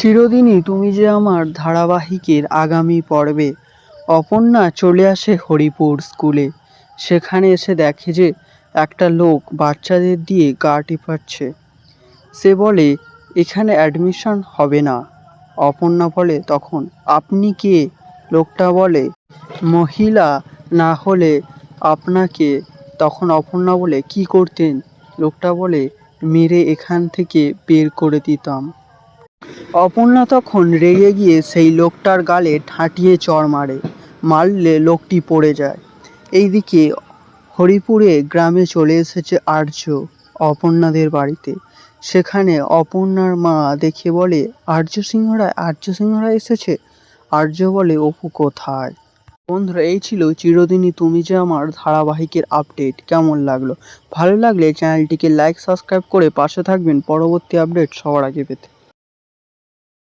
চিরদিনই তুমি যে আমার ধারাবাহিকের আগামী পর্বে অপর্ণা চলে আসে হরিপুর স্কুলে। সেখানে এসে দেখে যে একটা লোক বাচ্চাদের দিয়ে গা টিপাচ্ছে। সে বলে এখানে অ্যাডমিশন হবে না। অপর্ণা বলে তখন আপনি কে? লোকটা বলে মহিলা না হলে আপনাকে। তখন অপর্ণা বলে কি করতেন? লোকটা বলে মেরে এখান থেকে বের করে দিতাম। অপর্ণা তখন রেগে গিয়ে সেই লোকটার গালে ঠাঁটিয়ে চড় মারে। মারলে লোকটি পড়ে যায়। এইদিকে হরিপুরে গ্রামে চলে এসেছে আর্য অপর্ণাদের বাড়িতে। সেখানে অপর্ণার মা দেখে বলে আর্য সিংহ রায় এসেছে। আর্য বলে অপু কোথায়? বন্ধুরা, এই ছিল চিরদিনই তুমি যে আমার ধারাবাহিকের আপডেট। কেমন লাগলো? ভালো লাগলে চ্যানেলটিকে লাইক সাবস্ক্রাইব করে পাশে থাকবেন পরবর্তী আপডেট সবার আগে পেতে।